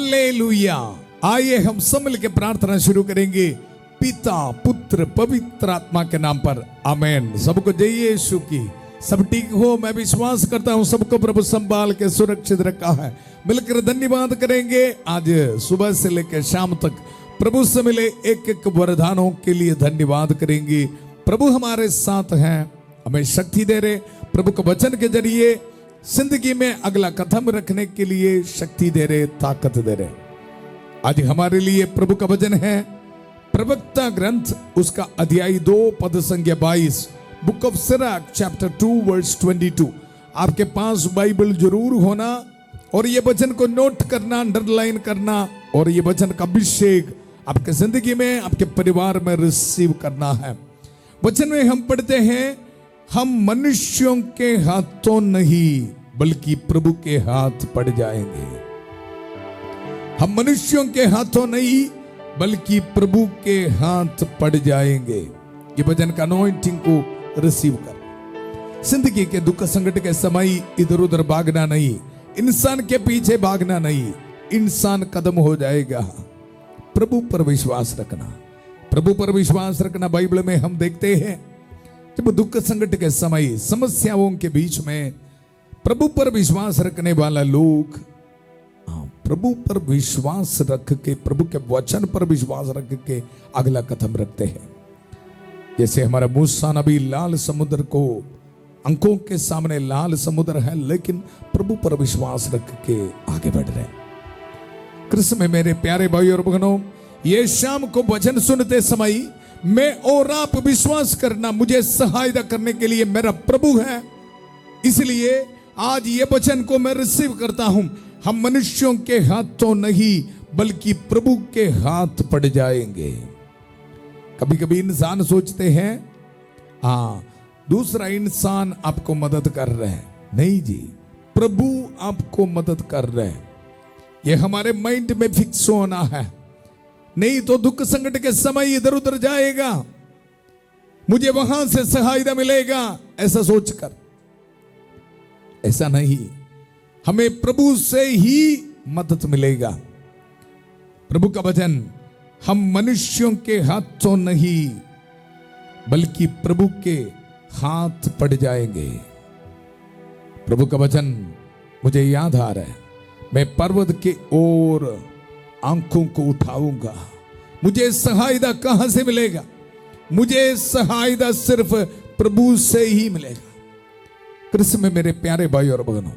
Hallelujah. आइए हम सब मिलकर प्रार्थना शुरू करेंगे पिता पुत्र पवित्र आत्मा के नाम पर, आमीन। सबको जय यीशु की। सब ठीक हो, मैं विश्वास करता हूं सबको प्रभु संभाल के सुरक्षित रखा है। मिलकर धन्यवाद करेंगे। आज सुबह से लेकर शाम तक प्रभु से मिले एक एक वरदानों के लिए धन्यवाद करेंगे। प्रभु हमारे साथ हैं, हमें शक्ति दे रहे, प्रभु के वचन के जरिए जिंदगी में अगला कदम रखने के लिए शक्ति दे रहे, ताकत दे रहे। आज हमारे लिए प्रभु का वचन है प्रवक्ता ग्रंथ, उसका अध्याय 2 पद संख्या 22, book of Sirach chapter 2 verse 22। आपके पास बाइबल जरूर होना और ये वचन को नोट करना, अंडरलाइन करना और ये वचन का अभिषेक आपके जिंदगी में, आपके परिवार में रिसीव करना है। वचन में हम पढ़ते हैं, हम मनुष्यों के हाथों नहीं बल्कि प्रभु के हाथ पड़ जाएंगे। हम मनुष्यों के हाथों नहीं बल्कि प्रभु के हाथ पड़ जाएंगे। ये वचन का अनॉइंटिंग को रिसीव कर। जिंदगी के दुख संकट के समय इधर उधर भागना नहीं, इंसान के पीछे भागना नहीं, इंसान कदम हो जाएगा। प्रभु पर विश्वास रखना, प्रभु पर विश्वास रखना। बाइबल में हम देखते हैं जब दुख संकट के समय, समस्याओं के बीच में प्रभु पर विश्वास रखने वाला लोग प्रभु पर विश्वास रख के, प्रभु के वचन पर विश्वास रख के अगला कदम रखते हैं। जैसे हमारा मूसा नबी लाल समुद्र को, अंकों के सामने लाल समुद्र है, लेकिन प्रभु पर विश्वास रख के आगे बढ़ रहे हैं। कृष्ण में मेरे प्यारे भाई और बहनों, ये शाम को वचन सुनते समय मैं और आप विश्वास करना, मुझे सहायता करने के लिए मेरा प्रभु है। इसलिए आज ये वचन को मैं रिसीव करता हूं। हम मनुष्यों के हाथों नहीं बल्कि प्रभु के हाथ पड़ जाएंगे। कभी कभी इंसान सोचते हैं दूसरा इंसान आपको मदद कर रहे हैं। नहीं जी, प्रभु आपको मदद कर रहे हैं। ये हमारे माइंड में फिक्स होना है, नहीं तो दुख संकट के समय इधर उधर जाएगा, मुझे वहां से सहायता मिलेगा ऐसा सोचकर। ऐसा नहीं, हमें प्रभु से ही मदद मिलेगा। प्रभु का वचन, हम मनुष्यों के हाथों नहीं बल्कि प्रभु के हाथ पड़ जाएंगे। प्रभु का वचन मुझे याद आ रहा है, मैं पर्वत के ओर आंखों को उठाऊंगा, मुझे सहायता कहां से मिलेगा? मुझे सहायता सिर्फ प्रभु से ही मिलेगा। कृष्ण में मेरे प्यारे भाई और बहनों,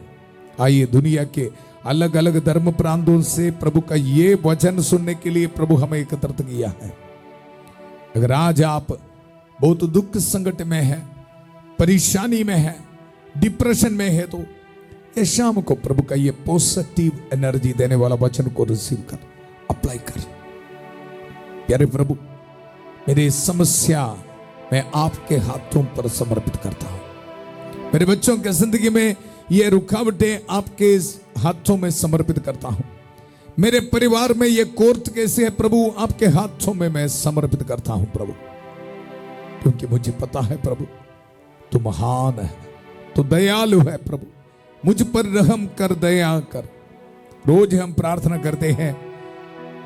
आइए दुनिया के अलग अलग धर्म प्रांतों से प्रभु का ये वचन सुनने के लिए प्रभु हमें एकत्रित किया है। अगर आज आप बहुत दुख संकट में है, परेशानी में है, डिप्रेशन में है, तो ये शाम को प्रभु का ये पॉजिटिव एनर्जी देने वाला वचन को रिसीव कर, अप्लाई कर। प्यारे प्रभु, मेरी समस्या मैं आपके हाथों पर समर्पित करता हूं। मेरे बच्चों के जिंदगी में ये रुकावटें आपके हाथों में समर्पित करता हूं। मेरे परिवार में ये कोर्ट कैसे है प्रभु, आपके हाथों में मैं समर्पित करता हूं प्रभु। क्योंकि मुझे पता है प्रभु, तू महान है, तू दयालु है प्रभु, मुझ पर रहम कर, दया कर। रोज हम प्रार्थना करते हैं,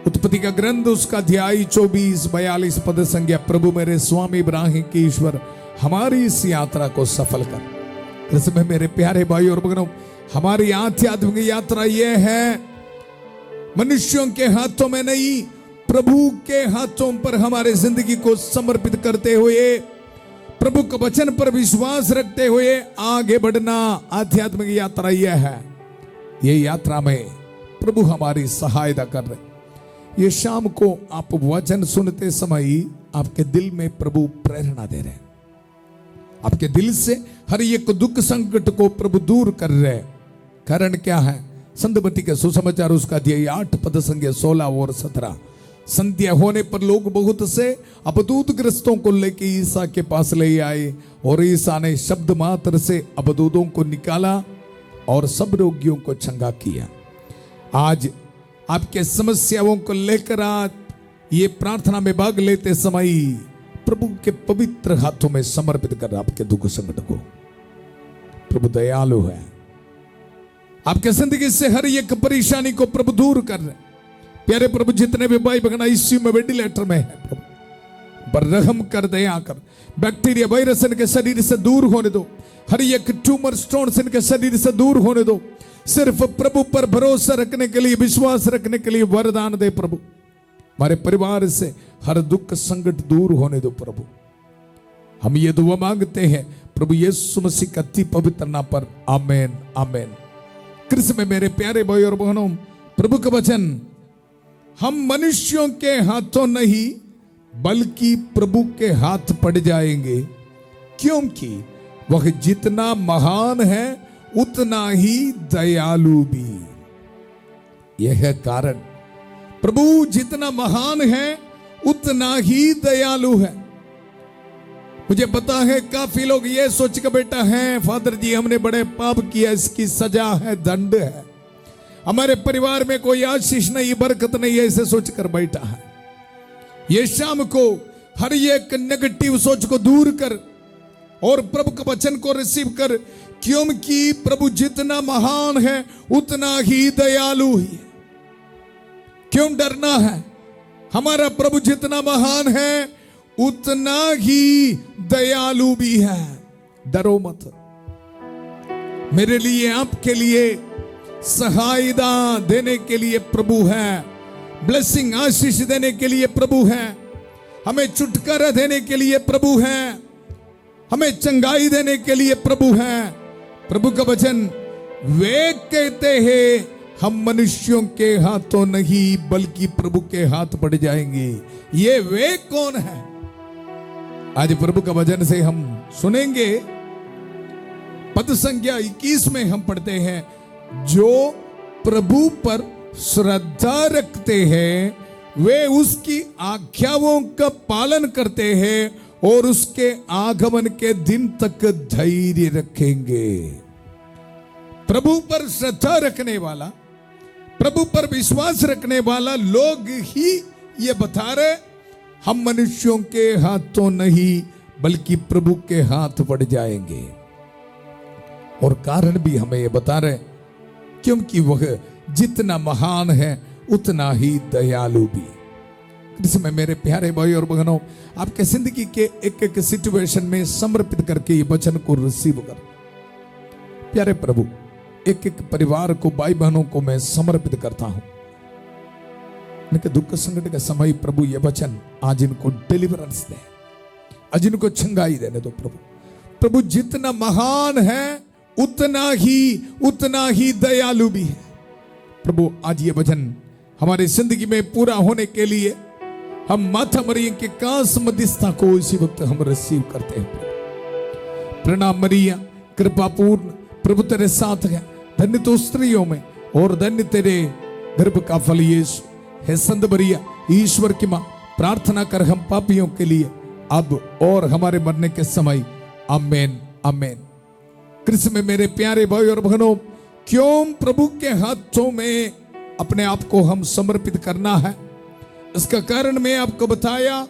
उत्पत्ति का ग्रंथ उसका अध्याय 24-42 पद संख्या, प्रभु मेरे स्वामी इब्राहिम के ईश्वर हमारी इस यात्रा को सफल कर। इसमें मेरे प्यारे भाई और बहनों, हमारी आध्यात्मिक यात्रा यह है, मनुष्यों के हाथों में नहीं, प्रभु के हाथों पर हमारे जिंदगी को समर्पित करते हुए, प्रभु के वचन पर विश्वास रखते हुए आगे बढ़ना। आध्यात्मिक यात्रा यह है। ये यात्रा में प्रभु हमारी सहायता कर रहे। ये शाम को आप वचन सुनते समय आपके दिल में प्रभु प्रेरणा दे रहे, आपके दिल से हर एक दुख संकट को प्रभु दूर कर रहे। कारण क्या है? संतमती के सुसमाचार उसका अध्याय 8 पद संख्या 16 और 17। संध्या होने पर लोग बहुत से अबदूत ग्रस्तों को लेके ईसा के पास ले आए और ईसा ने शब्द मात्र से अबदूतों को निकाला और सब रोगियों को चंगा किया। आज आपके समस्याओं को लेकर आज ये प्रार्थना में भाग लेते समय प्रभु के पवित्र हाथों में समर्पित कर आपके दुख संकट को। प्रभु दयालु है, आपके जिंदगी से हर एक परेशानी को प्रभु दूर कर रहे। प्यारे प्रभु जितने भी भाई बहन आईसीयू में वेंटिलेटर में है प्रभु पर रहम कर, दया कर, बैक्टीरिया वायरस इनके शरीर से दूर होने दो, हर एक ट्यूमर स्टोन इनके शरीर से दूर होने दो। सिर्फ प्रभु पर भरोसा रखने के लिए, विश्वास रखने के लिए वरदान दे प्रभु। हमारे परिवार से हर दुख संकट दूर होने दो प्रभु। हम ये दुआ मांगते हैं प्रभु यीशु मसीह का अति पवित्र नाम पर, आमेन आमेन। कृष्ण में मेरे प्यारे भाई और बहनों, प्रभु का वचन हम मनुष्यों के हाथों नहीं बल्कि प्रभु के हाथ पड़ जाएंगे, क्योंकि वह जितना महान है उतना ही दयालु भी। यह है कारण, प्रभु जितना महान है उतना ही दयालु है। मुझे पता है काफी लोग ये सोच कर बैठा है, फादर जी हमने बड़े पाप किया, इसकी सजा है, दंड है, हमारे परिवार में कोई आशीष नहीं, बरकत नहीं है, ऐसे सोच कर बैठा है। ये शाम को हर एक नेगेटिव सोच को दूर कर और प्रभु के वचन को रिसीव कर, क्योंकि प्रभु जितना महान है उतना ही दयालु है। क्यों डरना है? हमारा प्रभु जितना महान है उतना ही दयालु भी है। डरो मत। मेरे लिए, आपके लिए सहायता देने के लिए प्रभु है, ब्लेसिंग आशीष देने के लिए प्रभु है, हमें छुटकारा देने के लिए प्रभु है, हमें चंगाई देने के लिए प्रभु है। प्रभु का वचन वे कहते हैं हम मनुष्यों के हाथों नहीं बल्कि प्रभु के हाथ पड़ जाएंगे। ये वे कौन है? आज प्रभु का वचन से हम सुनेंगे। पद संख्या 21 में हम पढ़ते हैं, जो प्रभु पर श्रद्धा रखते हैं वे उसकी आज्ञाओं का पालन करते हैं और उसके आगमन के दिन तक धैर्य रखेंगे। प्रभु पर श्रद्धा रखने वाला, प्रभु पर विश्वास रखने वाला लोग ही ये बता रहे हम मनुष्यों के हाथों नहीं बल्कि प्रभु के हाथ पड़ जाएंगे। और कारण भी हमें ये बता रहे क्योंकि वह जितना महान है उतना ही दयालु भी। इसमें मेरे प्यारे भाई और बहनों, आपके जिंदगी के एक एक सिचुएशन में समर्पित करके ये वचन को रिसीव कर। प्यारे प्रभु, एक एक परिवार को, भाई बहनों को मैं समर्पित करता हूं। इनके दुख संकट के समय प्रभु ये वचन आज इनको डिलीवरेंस दे, आज इनको चंगाई देने दो प्रभु। प्रभु जितना महान है उतना ही दयालु भी है। प्रभु आज ये वचन हमारी जिंदगी में पूरा होने के लिए हम माता मरियम के कास मध्यस्थता को इसी वक्त हम रिसीव करते हैं। प्रणाम मरिया, कृपा पूर्ण, प्रभु तेरे साथ है, धन्य तो स्त्रियों में और धन्य तेरे गर्भ का फल यीशु। हे संत मरिया, ईश्वर की मां, प्रार्थना कर हम पापियों के लिए अब और हमारे मरने के समय। आमेन आमेन। कृष्ण में मेरे प्यारे भाई और बहनों, क्यों प्रभु के हाथों में अपने आप को हम समर्पित करना है, इसका कारण मैं आपको बताया।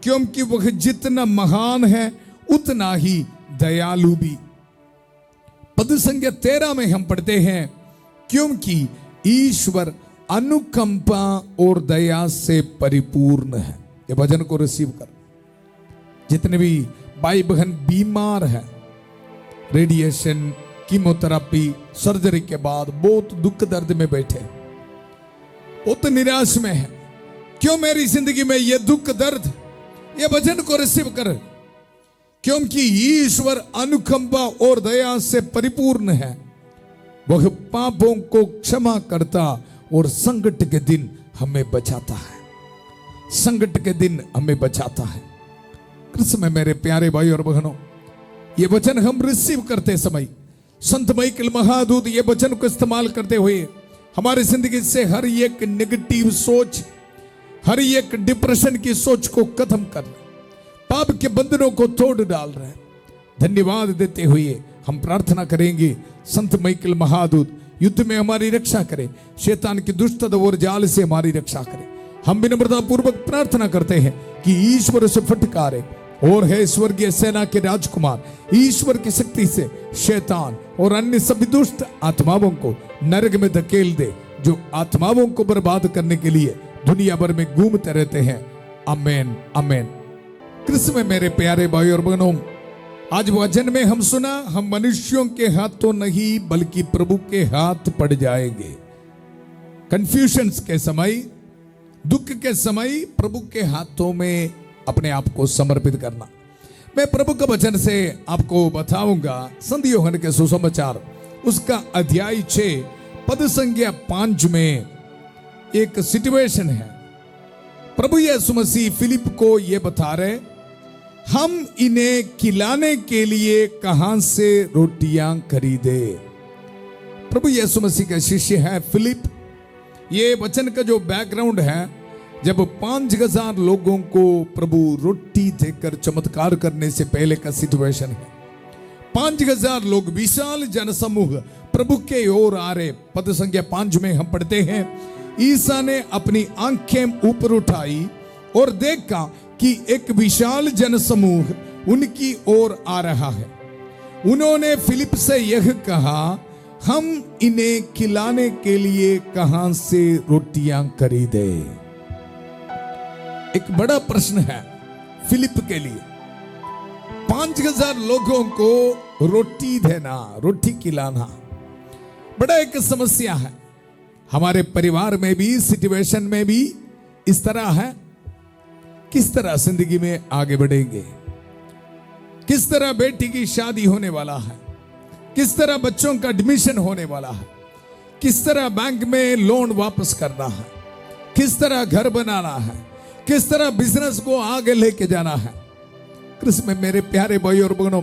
क्योंकि वह जितना महान है उतना ही दयालु भी। पद संख्या 13 में हम पढ़ते हैं, क्योंकि ईश्वर अनुकंपा और दया से परिपूर्ण है। ये वचन को रिसीव कर। जितने भी भाई बहन बीमार है, रेडिएशन, कीमोथेरेपी, सर्जरी के बाद बहुत दुख दर्द में बैठे, बहुत निराश में है, क्यों मेरी जिंदगी में ये दुख दर्द, ये वचन को रिसीव कर। क्योंकि ईश्वर अनुकंपा और दया से परिपूर्ण है, वह पापों को क्षमा करता और संकट के दिन हमें बचाता है, संकट के दिन हमें बचाता है। कृष्ण में मेरे प्यारे भाई और बहनों, ये वचन हम रिसीव करते समय संत माइकल महादूत ये वचन को इस्तेमाल करते हुए हमारी जिंदगी से हर एक नेगेटिव सोच, हर एक डिप्रेशन की सोच को खत्म कर, पाप के बंधनों को तोड़ डाल रहे हैं। धन्यवाद देते हुए हम प्रार्थना करेंगे, संत माइकल महादूत युद्ध में हमारी रक्षा करे, शैतान की दुष्टता और जाल से हमारी रक्षा करे। हम विनम्रता पूर्वक प्रार्थना करते हैं कि ईश्वर से फटकारे और है स्वर्गीय सेना के राजकुमार ईश्वर की शक्ति से शैतान और अन्य सभी दुष्ट आत्माओं को नरक में धकेल दे, जो आत्माओं को बर्बाद करने के लिए दुनिया भर में घूमते रहते हैं। आमेन आमेन। कृष्ण में मेरे प्यारे भाई और बहनों, आज वचन में हम सुना, हम मनुष्यों के हाथों नहीं बल्कि प्रभु के हाथ पड़ जाएंगे। कंफ्यूजन्स के समय, दुख के समय प्रभु के हाथों में अपने आप को समर्पित करना। मैं प्रभु का वचन से आपको बताऊंगा संत यूहन्ना के सुसमाचार उसका अध्याय 6 पद संख्या 5 में एक सिचुएशन है। प्रभु यीशु मसीह फिलिप को यह बता रहे, हम इन्हें खिलाने के लिए कहां से रोटियां खरीदे। प्रभु यीशु मसीह का शिष्य है फिलिप। ये वचन का जो बैकग्राउंड है, जब 5,000 लोगों को प्रभु रोटी देकर चमत्कार करने से पहले का सिचुएशन है। 5,000 लोग, विशाल जनसमूह प्रभु के ओर आ रहे। पद संख्या 5 में हम पढ़ते हैं, ईसा ने अपनी आंखें ऊपर उठाई और देखा कि एक विशाल जनसमूह उनकी ओर आ रहा है। उन्होंने फिलिप से यह कहा, हम इन्हें खिलाने के लिए कहां से रोटियां खरीदे। एक बड़ा प्रश्न है फिलिप के लिए। 5,000 लोगों को रोटी देना, रोटी खिलाना बड़ा एक समस्या है। हमारे परिवार में भी, सिचुएशन में भी इस तरह है। किस तरह जिंदगी में आगे बढ़ेंगे, किस तरह बेटी की शादी होने वाला है, किस तरह बच्चों का एडमिशन होने वाला है, किस तरह बैंक में लोन वापस करना है, किस तरह घर बनाना है, किस तरह बिजनेस को आगे लेके जाना है। कृष्ण में मेरे प्यारे भाई और बहनों,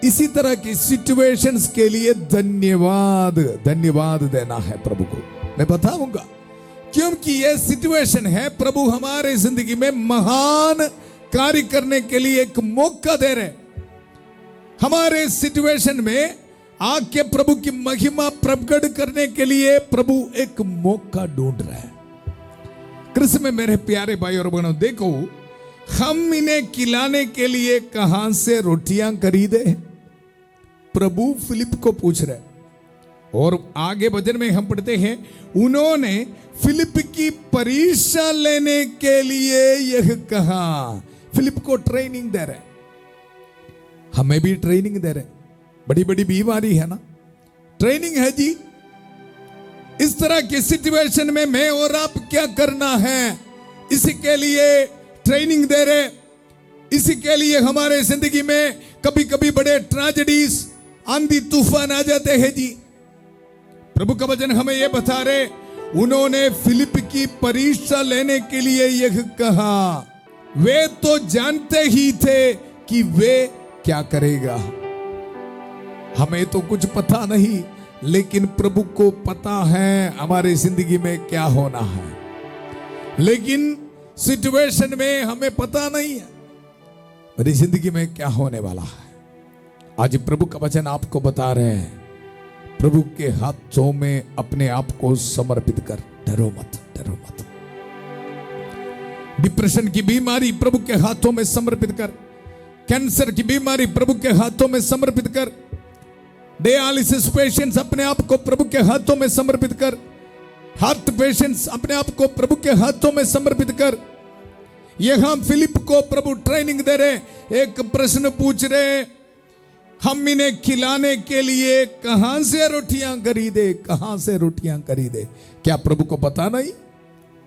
इसी तरह की सिचुएशंस के लिए धन्यवाद धन्यवाद देना है प्रभु को। मैं बताऊंगा क्योंकि यह सिचुएशन है, प्रभु हमारे जिंदगी में महान कार्य करने के लिए एक मौका दे रहे। हमारे सिचुएशन में आके प्रभु की महिमा प्रकट करने के लिए प्रभु एक मौका ढूंढ रहा है। कृष्ण में मेरे प्यारे भाई और बहनों, देखो, हम इन्हें खिलाने के लिए कहां से रोटियां खरीदे। प्रभु फिलिप को पूछ रहे। और आगे वचन में हम पढ़ते हैं, उन्होंने फिलिप की परीक्षा लेने के लिए यह कहा। फिलिप को ट्रेनिंग दे रहे, हमें भी ट्रेनिंग दे रहे। बड़ी बड़ी बीमारी है ना, ट्रेनिंग है जी। इस तरह की सिचुएशन में मैं और आप क्या करना है, इसी के लिए ट्रेनिंग दे रहे। इसी के लिए हमारे जिंदगी में कभी कभी बड़े ट्रेजेडीज, आंधी तूफान आ जाते हैं जी। प्रभु का वचन हमें यह बता रहे, उन्होंने फिलिप की परीक्षा लेने के लिए यह कहा। वे तो जानते ही थे कि वे क्या करेगा। हमें तो कुछ पता नहीं, लेकिन प्रभु को पता है हमारे जिंदगी में क्या होना है। लेकिन सिचुएशन में हमें पता नहीं है मेरी जिंदगी में क्या होने वाला है। आज प्रभु का वचन आपको बता रहे हैं, प्रभु के हाथों में अपने आप को समर्पित कर। डरो मत, डरो मत। डिप्रेशन की बीमारी प्रभु के हाथों में समर्पित कर। कैंसर की बीमारी प्रभु के हाथों में समर्पित कर। डायलिसिस पेशेंट्स अपने आप को प्रभु के हाथों में समर्पित कर। हार्ट पेशेंट्स अपने आप को प्रभु के हाथों में समर्पित कर। यहां फिलिप को प्रभु ट्रेनिंग दे रहे, एक प्रश्न पूछ रहे, हम इन्हें खिलाने के लिए कहां से रोटियां खरीदे, कहां से रोटियां खरीदे। क्या प्रभु को पता नहीं?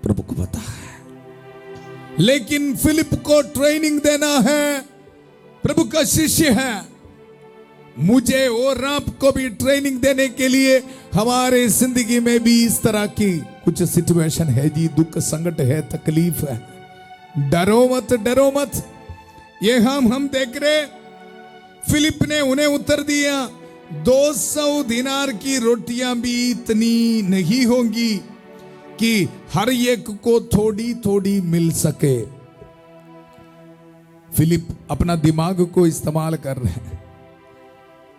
प्रभु को पता है, लेकिन फिलिप को ट्रेनिंग देना है। प्रभु का शिष्य है, मुझे और आपको भी ट्रेनिंग देने के लिए हमारे जिंदगी में भी इस तरह की कुछ सिचुएशन है जी। दुख, संकट है, तकलीफ है। डरो मत, डरो मत। ये हम देख रहे, फिलिप ने उन्हें उत्तर दिया, 200 दिनार की रोटियां भी इतनी नहीं होंगी कि हर एक को थोड़ी थोड़ी मिल सके। फिलिप अपना दिमाग को इस्तेमाल कर रहे हैं।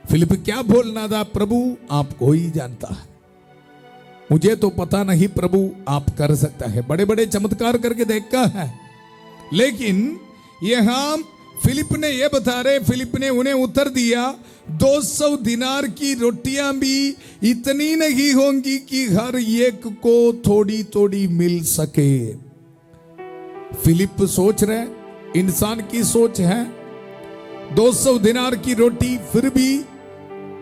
फिलिप क्या बोलना था, प्रभु आपको ही जानता है, मुझे तो पता नहीं। प्रभु आप कर सकता है, बड़े बड़े चमत्कार करके देखा है। लेकिन यहां फिलिप ने ये बता रहे, फिलिप ने उन्हें उत्तर दिया, 200 दिनार की रोटियां भी इतनी नहीं होंगी कि हर एक को थोड़ी थोड़ी मिल सके। फिलिप सोच रहे, इंसान की सोच है, 200 दिनार की रोटी फिर भी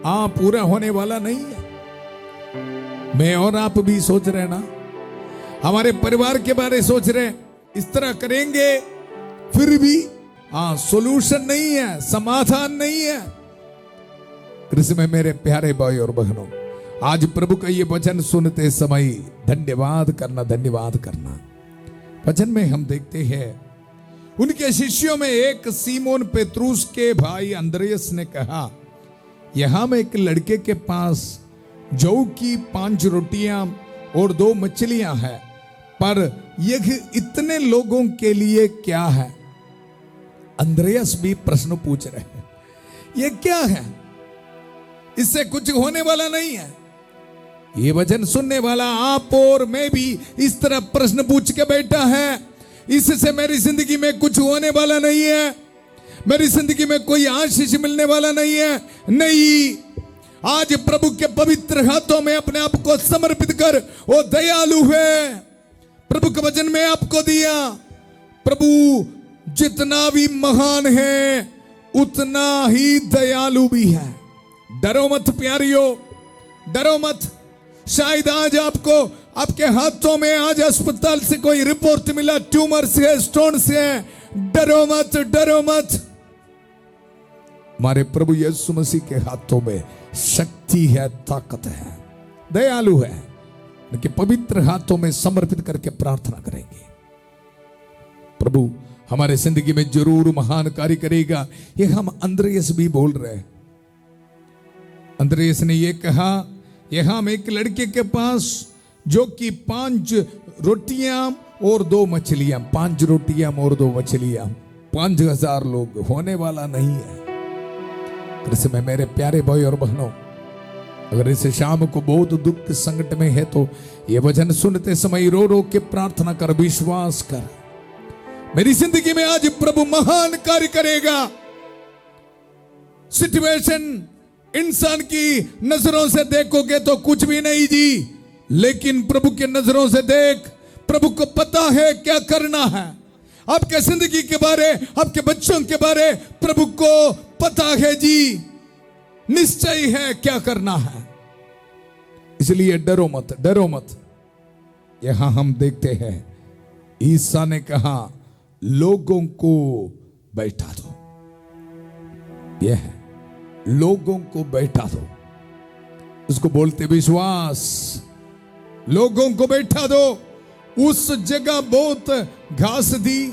पूरा होने वाला नहीं है। मैं और आप भी सोच रहे ना, हमारे परिवार के बारे में सोच रहे, इस तरह करेंगे फिर भी सॉल्यूशन नहीं है, समाधान नहीं है। कृष्ण में मेरे प्यारे भाई और बहनों, आज प्रभु का ये वचन सुनते समय धन्यवाद करना, धन्यवाद करना। वचन में हम देखते हैं, उनके शिष्यों में एक सीमोन पेत्रुस के भाई अंद्रयस ने कहा, यहां में एक लड़के के पास जौ की 5 रोटियां और 2 मछलियां हैं, पर यह इतने लोगों के लिए क्या है? अंद्रयस भी प्रश्न पूछ रहे हैं, यह क्या है? इससे कुछ होने वाला नहीं है। ये वचन सुनने वाला आप और मैं भी इस तरह प्रश्न पूछ के बैठा है, इससे मेरी जिंदगी में कुछ होने वाला नहीं है, मेरी जिंदगी में कोई आशीष मिलने वाला नहीं है। नहीं, आज प्रभु के पवित्र हाथों में अपने आप को समर्पित कर, वो दयालु है। प्रभु के वचन में आपको दिया, प्रभु जितना भी महान है उतना ही दयालु भी है। डरो मत प्यारियों, डरो मत। शायद आज आपको आपके हाथों में आज अस्पताल से कोई रिपोर्ट मिला, ट्यूमर से, स्टोन से, डरो मत, डरो मत। हमारे प्रभु यीशु मसीह के हाथों में शक्ति है, ताकत है, दयालु है। उनके पवित्र हाथों में समर्पित करके प्रार्थना करेंगे, प्रभु हमारे जिंदगी में जरूर महान कार्य करेगा। ये हम अंद्रयस भी बोल रहे हैं। अंद्रयस ने ये कहा, यहां हम एक लड़के के पास जो कि 5 रोटियां और 2 मछलियां, 5 रोटियां और 2 मछलियां, 5000 लोग होने वाला नहीं है। कृष्ण में मेरे प्यारे भाई और बहनों, अगर इस शाम को बहुत दुख संकट में है तो ये वचन सुनते समय रो रो के प्रार्थना कर, विश्वास कर, मेरी जिंदगी में आज प्रभु महान कार्य करेगा। सिचुएशन इंसान की नजरों से देखोगे तो कुछ भी नहीं जी, लेकिन प्रभु की नजरों से देख, प्रभु को पता है क्या करना है। आपके जिंदगी के बारे, आपके बच्चों के बारे प्रभु को पता है जी, निश्चय है क्या करना है। इसलिए डरो मत, डरो मत। यहां हम देखते हैं, ईसा ने कहा लोगों को बैठा दो। यह है, लोगों को बैठा दो, उसको बोलते विश्वास। लोगों को बैठा दो। उस जगह बहुत घास दी,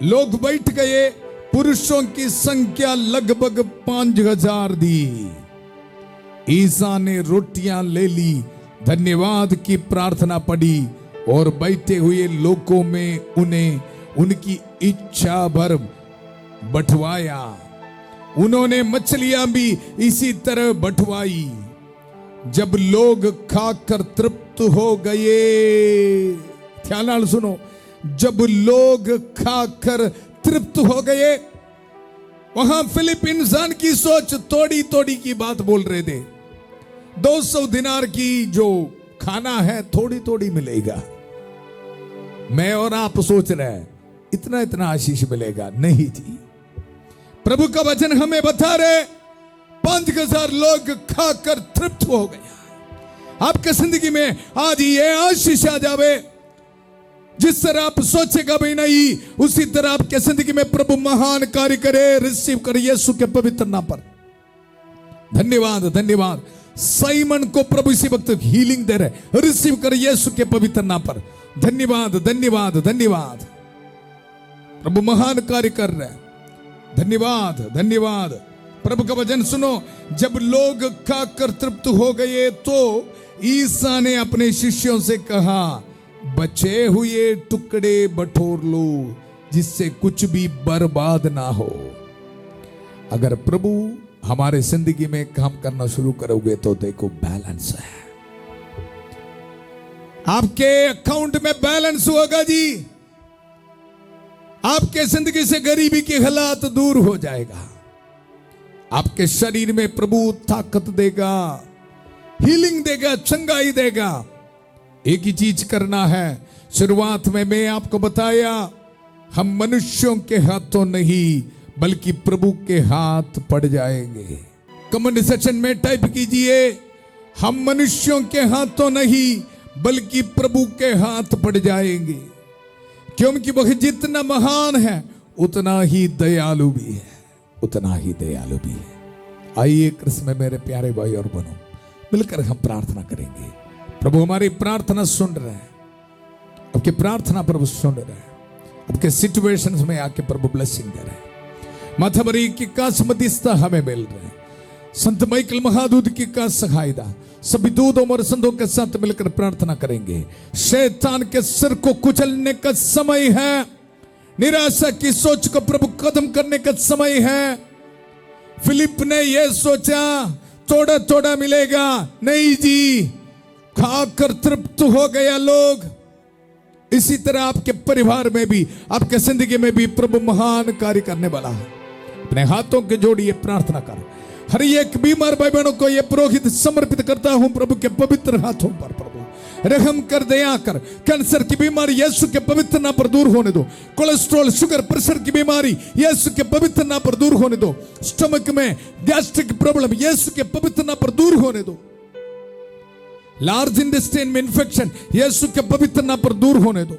लोग बैठ गए, पुरुषों की संख्या लगभग 5000 दी। ईसा ने रोटियां ले ली, धन्यवाद की प्रार्थना पढ़ी और बैठे हुए लोगों में उन्हें उनकी इच्छा भर बंटवाया। उन्होंने मछलियां भी इसी तरह बंटवाई। जब लोग खाकर तृप्त हो गए, ध्यान नाल सुनो, जब लोग खाकर तृप्त हो गए, वहां फिलिप इंसान की सोच थोड़ी थोड़ी की बात बोल रहे थे। 200 दिनार की जो खाना है थोड़ी थोड़ी मिलेगा। मैं और आप सोच रहे हैं इतना इतना आशीष मिलेगा, नहीं जी। प्रभु का वचन हमें बता रहे 5000 लोग खाकर तृप्त हो गया। आपके जिंदगी में आज ये आशीष आ जावे, जिस तरह आप सोचेगा भी नहीं, उसी तरह आपके जिंदगी में प्रभु महान कार्य करे। रिसीव कर यीशु के पवित्र नाम पर। धन्यवाद, धन्यवाद। साइमन को प्रभु इसी वक्त हीलिंग दे रहे। रिसीव कर यीशु के पवित्र नाम पर। धन्यवाद, धन्यवाद, धन्यवाद। प्रभु महान कार्य कर रहे हैं। धन्यवाद, धन्यवाद। प्रभु का वचन सुनो, जब लोग खाकर तृप्त हो गए तो ईसा ने अपने शिष्यों से कहा, बचे हुए टुकड़े बटोर लो, जिससे कुछ भी बर्बाद ना हो। अगर प्रभु हमारे जिंदगी में काम करना शुरू करोगे तो देखो बैलेंस है। आपके अकाउंट में बैलेंस होगा जी। आपके जिंदगी से गरीबी के हालात दूर हो जाएगा। आपके शरीर में प्रभु ताकत देगा, हीलिंग देगा, चंगाई देगा। एक ही चीज करना है, शुरुआत में मैं आपको बताया, हम मनुष्यों के हाथों नहीं बल्कि प्रभु के हाथ पड़ जाएंगे। कमेंट सेक्शन में टाइप कीजिए, हम मनुष्यों के हाथों नहीं बल्कि प्रभु के हाथ पड़ जाएंगे, क्योंकि वह जितना महान है उतना ही दयालु भी है, उतना ही दयालु भी है। आइए कृष्ण में मेरे प्यारे भाई और बहनों, मिलकर हम प्रार्थना करेंगे। प्रभु हमारी प्रार्थना सुन रहे हैं, आपकी प्रार्थना प्रभु सुन रहे हैं, आपके सिचुएशंस में आके प्रभु ब्लेसिंग दे रहे हैं। माथाबरी की कास मध्यस्थता हमें मिल रहे हैं। संत माइकल महादूत की का सहायता सभी दूतों और संतों के साथ मिलकर प्रार्थना करेंगे। शैतान के सिर को कुचलने का समय है, निराशा की सोच को प्रभु खत्म करने का समय है। फिलिप ने यह सोचा थोड़ा थोड़ा मिलेगा, नहीं जी, खाकर तृप्त हो गया लोग। इसी तरह आपके परिवार में भी, आपके जिंदगी में भी प्रभु महान कार्य करने वाला है। अपने हाथों के जोड़िए, प्रार्थना कर। हर एक बीमार भाई बहनों को यह पुरोहित समर्पित करता हूं प्रभु के पवित्र हाथों पर। प्रभु रहम कर, दया कर। कैंसर की बीमारी यीशु के पवित्र नाम पर दूर होने दो। कोलेस्ट्रॉल, शुगर, प्रेशर की बीमारी यीशु के पवित्र नाम पर दूर होने दो। स्टमक में गैस्ट्रिक प्रॉब्लम यीशु के पवित्र नाम पर दूर होने दो। लार्ज इंटेस्टाइन में इंफेक्शन यीशु के पवित्र नाम पर दूर होने दो।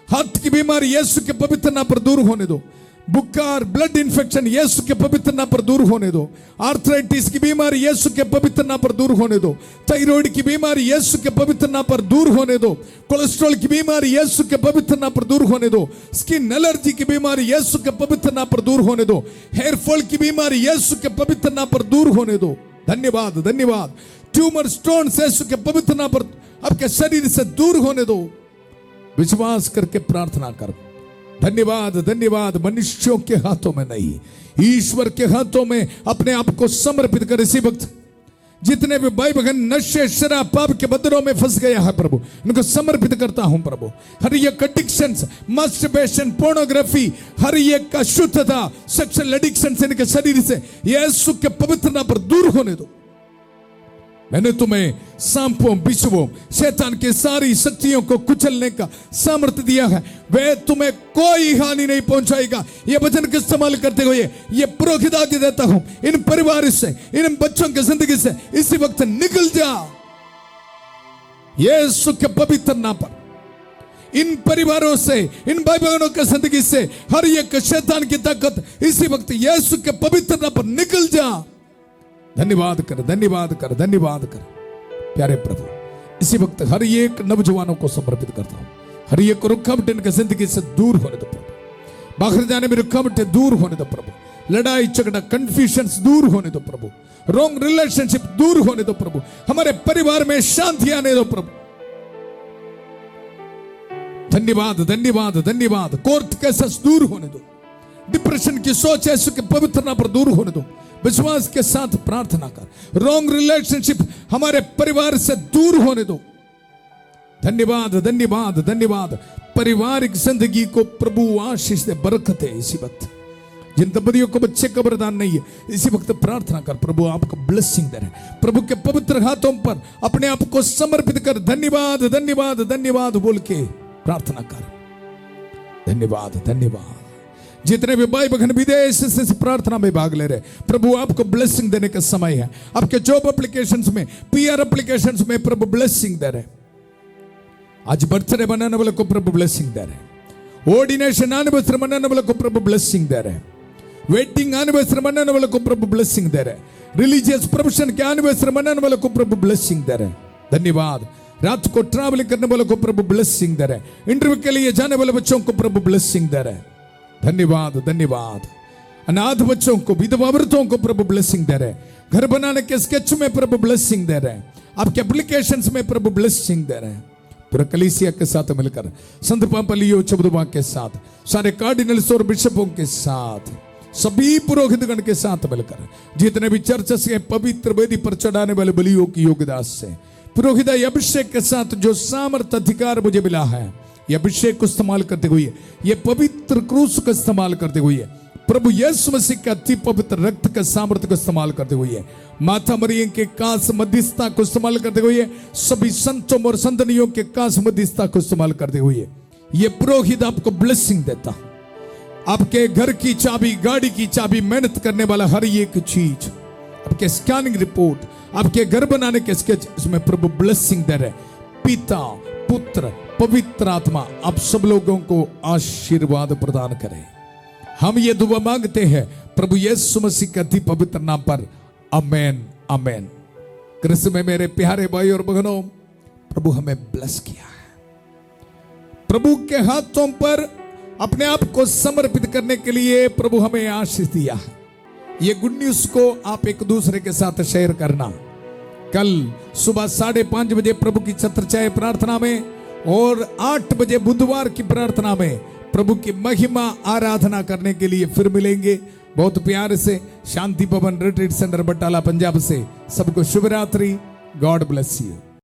हार्ट की बीमारी यीशु के पवित्र नाम पर दूर होने दो। बुखार, ब्लड इंफेक्शन यीशु के पवित्र नाम पर दूर होने दो। आर्थराइटिस की बीमारी यीशु के पवित्र नाम पर दूर होने दो। थायराइड की बीमारी यीशु के पवित्र नाम पर दूर होने दो। कोलेस्ट्रॉल की बीमारी यीशु के पवित्र नाम पर दूर होने दो। स्किन एलर्जी की बीमारी यीशु के पवित्र नाम पर दूर होने दो। हेयर फॉल की बीमारी यीशु के पवित्र नाम पर दूर होने दो। धन्यवाद, धन्यवाद। ट्यूमर, स्टोन यीशु के पवित्र नाम पर आपके शरीर से दूर होने दो। विश्वास करके प्रार्थना कर। धन्यवाद, धन्यवाद। मनुष्यों के हाथों में नहीं, ईश्वर के हाथों में अपने आप को समर्पित कर। इसी वक्त जितने भी भाई बहन नशे, शराब, पाप के बंधनों में फंस गया है प्रभु, इनको समर्पित करता हूं प्रभु। हर एक एडिक्शंस, मास्टरबेशन, पोर्नोग्राफी, हर एक का शुद्धता, सेक्सुअल एडिक्शन से इनके शरीर से यीशु के पवित्र नाम पर दूर होने दो। मैंने तुम्हें सांपों, बिच्छुओं, शैतान की सारी शक्तियों को कुचलने का सामर्थ्य दिया है, वे तुम्हें कोई हानि नहीं पहुंचाएगा। ये वचन का इस्तेमाल करते हुए ये पुरोहित आज्ञा देता हूं, इन परिवार से, इन बच्चों की जिंदगी से इसी वक्त निकल जा यीशु के पवित्र नाम पर। इन परिवारों से, इन भाई बहनों की जिंदगी से हर एक शैतान की ताकत इसी वक्त यीशु के पवित्र नाम पर निकल जा। धन्यवाद कर, धन्यवाद कर, धन्यवाद कर। प्यारे प्रभु, इसी वक्त हर एक नौजवानों को समर्पित करता हूं। हर एक रुकावट इनके जिंदगी से दूर होने दो प्रभु। बाहर जाने में रुकावटें दूर होने दो प्रभु। लड़ाई झगड़ा, कंफ्यूजन दूर होने दो प्रभु। रॉन्ग रिलेशनशिप दूर होने दो प्रभु। हमारे परिवार में शांति आने दो प्रभु। धन्यवाद, धन्यवाद, धन्यवाद। कोर्ट केसेस दूर होने दो। डिप्रेशन की सोच यीशु के पवित्र नाम पर दूर होने दो। विश्वास के साथ प्रार्थना कर। रॉन्ग रिलेशनशिप हमारे परिवार से दूर होने दो। धन्यवाद, धन्यवाद, धन्यवाद। पारिवारिक जिंदगी को प्रभु आशीष दे, बरकत है। इसी वक्त जिन दंपतियों को बच्चे का वरदान नहीं है, इसी वक्त प्रार्थना कर, प्रभु आपको ब्लेसिंग दे रहे। प्रभु के पवित्र हाथों पर अपने आप को समर्पित कर। धन्यवाद, धन्यवाद, धन्यवाद बोल के प्रार्थना कर। धन्यवाद, धन्यवाद। जितने भी भाई बहन विदेश से प्रार्थना में भाग ले रहे, प्रभु आपको ब्लेसिंग देने का समय है। आपके जॉब एप्लीकेशंस में, पीआर एप्लीकेशंस में प्रभु ब्लेसिंग दे रहे। आज बर्थडे मनाने वाले को प्रभु ब्लेसिंग दे रहे। ऑर्डिनेशन एनिवर्सरी मनाने वाले को प्रभु ब्लेसिंग दे रहे। वेडिंग एनिवर्सरी मनाने वाले को प्रभु ब्लेसिंग दे रहे। रिलीजियस प्रोफेशन के एनिवर्सरी मनाने वाले को प्रभु ब्लेसिंग दे रहे। धन्यवाद। रात को ट्रैवलिंग करने वालों को प्रभु ब्लेसिंग दे रहे। इंटरव्यू के लिए जाने वाले बच्चों को प्रभु ब्लेसिंग दे रहे। धन्यवाद, धन्यवाद। अनाथ बच्चों को, विधवा औरतों को प्रभु ब्लेसिंग दे रहे। घर बनाने के स्केच में प्रभु ब्लेसिंग दे रहे। आपके एप्लीकेशंस में प्रभु ब्लेसिंग दे रहे हैं। पूरा कलीसिया के साथ मिलकर, संत पापा लियो चबुदबा के साथ, सारे कार्डिनल्स और बिशपों के साथ, सभी पुरोहितगण के साथ मिलकर, जितने भी चर्च से पवित्र वेदी पर चढ़ाने वाले बलियों की योगदान से, पुरोहित अभिषेक के साथ जो सामर्थ अधिकार मुझे मिला है, ये अभिषेक को इस्तेमाल करते हुए, ये पवित्र क्रूस का इस्तेमाल करते हुए, प्रभु यीशु मसीह का अति पवित्र रक्त का सामर्थ्य को इस्तेमाल करते हुए, माता मरियम के कास मध्यस्थता को इस्तेमाल करते हुए, सभी संतों और संतनियों के कास मध्यस्थता को इस्तेमाल करते हुए, ये पुरोहित आपको ब्लेसिंग देता। आपके घर की चाबी, गाड़ी की चाबी, मेहनत करने वाला हर एक चीज, आपके स्कैनिंग रिपोर्ट, आपके घर बनाने के स्केच, इसमें प्रभु ब्लेसिंग दे रहे। पिता, पुत्र, पवित्र आत्मा आप सब लोगों को आशीर्वाद प्रदान करें। हम ये दुआ मांगते हैं प्रभु यीशु मसीह के अति पवित्र नाम पर, आमेन आमेन। कृष्ण में मेरे प्यारे भाई और बहनों, प्रभु हमें ब्लेस किया है। प्रभु के हाथों पर अपने आप को समर्पित करने के लिए प्रभु हमें आशीष दिया है। ये गुड न्यूज को आप एक दूसरे के साथ शेयर करना। कल सुबह 5:30 बजे प्रभु की छत्रछाया प्रार्थना में और 8 बजे बुधवार की प्रार्थना में प्रभु की महिमा आराधना करने के लिए फिर मिलेंगे। बहुत प्यार से शांति भवन रिट्रीट सेंटर बटाला पंजाब से सबको शुभ रात्रि। God bless you.